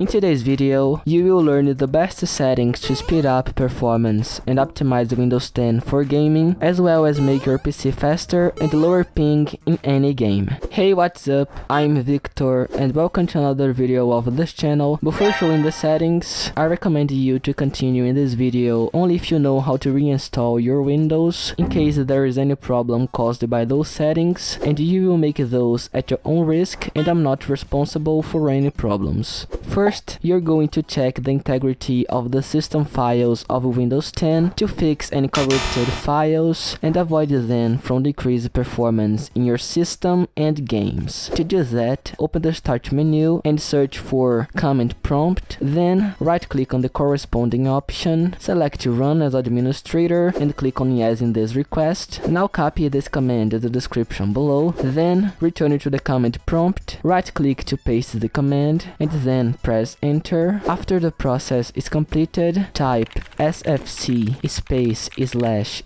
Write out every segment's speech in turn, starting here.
In today's video, you will learn the best settings to speed up performance and optimize Windows 10 for gaming, as well as make your PC faster and lower ping in any game. Hey, what's up? I'm Victor and welcome to another video of this channel. Before showing the settings, I recommend you to continue in this video only if you know how to reinstall your Windows in case there is any problem caused by those settings, and you will make those at your own risk and I'm not responsible for any problems. First, you're going to check the integrity of the system files of Windows 10 to fix any corrupted files and avoid them from decreased performance in your system and games. To do that, open the Start menu and search for Command Prompt, then right-click on the corresponding option, select Run as Administrator and click on Yes in this request. Now copy this command in the description below, then return to the command prompt, right-click to paste the command and then press Enter. After the process is completed, type sfc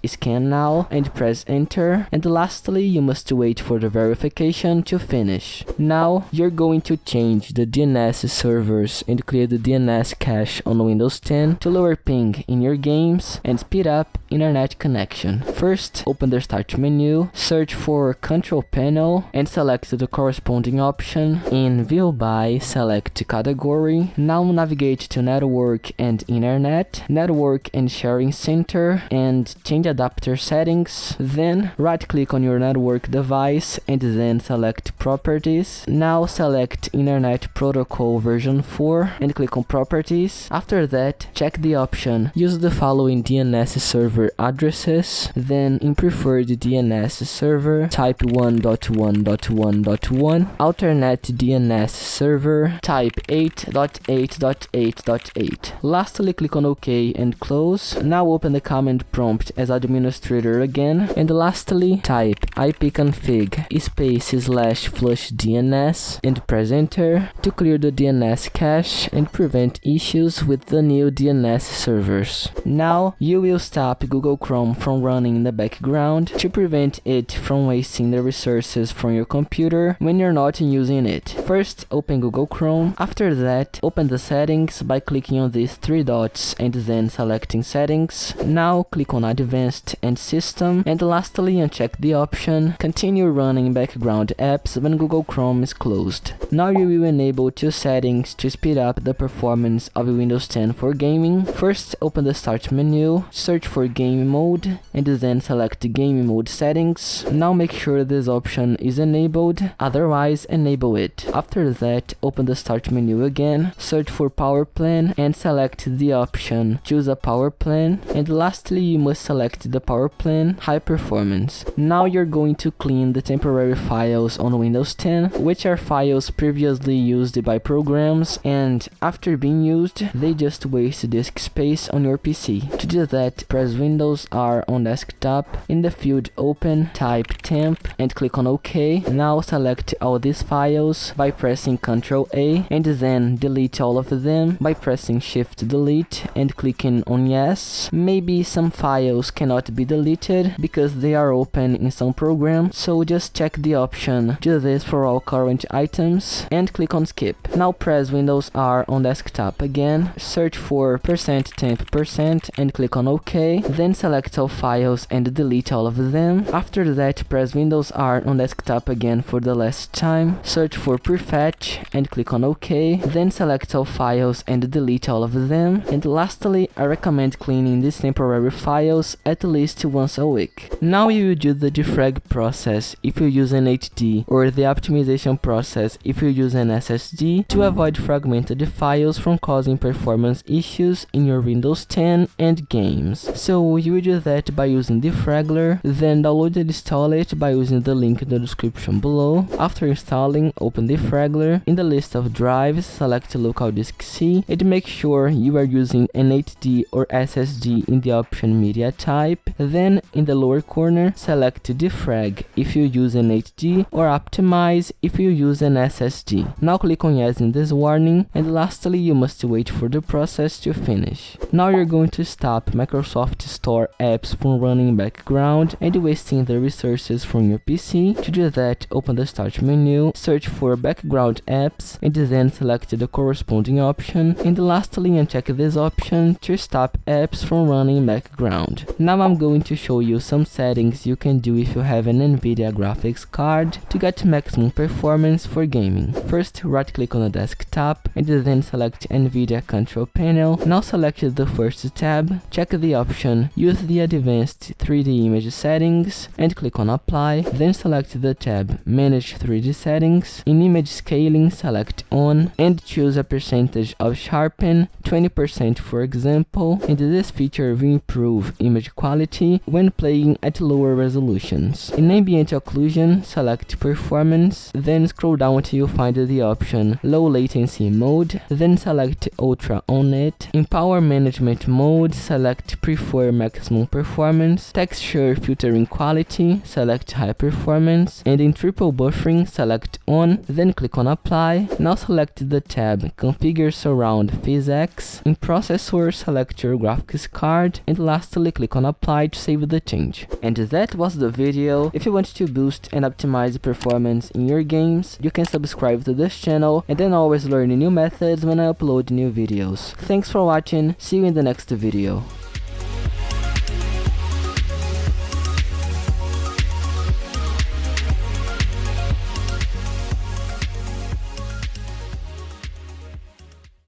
/scan now and press Enter, and lastly you must wait for the verification to finish. Now you're going to change the DNS servers and create the DNS cache on Windows 10 to lower ping in your games and speed up internet connection. First, open the Start menu, search for Control Panel and select the corresponding option. In View By, select Category. Now navigate to Network and Internet, Network and Sharing Center, and change adapter settings. Then right-click on your network device and then select Properties. Now select Internet Protocol version 4 and click on Properties. After that, check the option Use the following DNS server addresses. Then in Preferred DNS server, type 1.1.1.1, Alternate DNS server, type 8.8.8.8. Lastly, click on OK and close. Now open the command prompt as administrator again, and lastly type ipconfig /flush DNS and press Enter to clear the DNS cache and prevent issues with the new DNS servers. Now you will stop Google Chrome from running in the background to prevent it from wasting the resources from your computer when you're not using it. First, open Google Chrome. After that, open the settings by clicking on these three dots and then selecting Settings. Now click on Advanced and System, and lastly uncheck the option Continue running background apps when Google Chrome is closed. Now you will enable two settings to speed up the performance of Windows 10 for gaming. First, open the Start menu, search for Game Mode, and then select Game Mode Settings. Now make sure this option is enabled, otherwise enable it. After that, open the Start menu again, search for Power Plan and select the option Choose a Power Plan, and lastly you must select the Power Plan High Performance. Now you're going to clean the temporary files on Windows 10, which are files previously used by programs, and after being used, they just waste disk space on your PC. To do that, press Windows R on desktop. In the field Open, type temp and click on OK. Now select all these files by pressing Ctrl A and then delete all of them by pressing Shift Delete and clicking on Yes. Maybe some files cannot be deleted because they are open in some program, so just check the option Do this for all current items and click on Skip. Now press Windows R on desktop again, search for %temp% and click on OK, then select all files and delete all of them. After that, press Windows R on desktop again for the last time, search for prefetch and click on OK, then select all files and delete all of them. And lastly, I recommend cleaning these temporary files at least once a week. Now you will do the defrag process if you use an HD, or the optimization process if you use an SSD, to avoid fragmented files from causing performance issues in your Windows 10 and games. So you will do that by using Defraggler, then download and install it by using the link in the description below. After installing, open Defraggler. In the list of drives, select Local Disk C and make sure you are using an HD or SSD in the option Media Type. Then in the lower corner, select Defrag defrag if you use an HD, or optimize if you use an SSD. Now click on yes in this warning, and lastly you must wait for the process to finish. Now you're going to stop Microsoft Store apps from running in background and wasting the resources from your PC. To do that, open the start menu, search for background apps, and then select the corresponding option, and lastly uncheck this option to stop apps from running in background. Now I'm going to show you some settings you can do if you have an NVIDIA graphics card to get maximum performance for gaming. First, right click on the desktop and then select NVIDIA control panel. Now select the first tab, check the option use the advanced 3D image settings and click on apply, then select the tab manage 3D settings. In image scaling, select on and choose a percentage of sharpen, 20% for example, and this feature will improve image quality when playing at lower resolutions. In ambient occlusion, select performance, then scroll down until you find the option low latency mode, then select ultra on it. In power management mode, select prefer maximum performance. Texture filtering quality, select high performance, and in triple buffering, select on, then click on apply. Now select the tab configure surround PhysX. In processor, select your graphics card, and lastly click on apply to save the change. And that was the video. If you want to boost and optimize performance in your games, you can subscribe to this channel and then always learn new methods when I upload new videos. Thanks for watching, see you in the next video.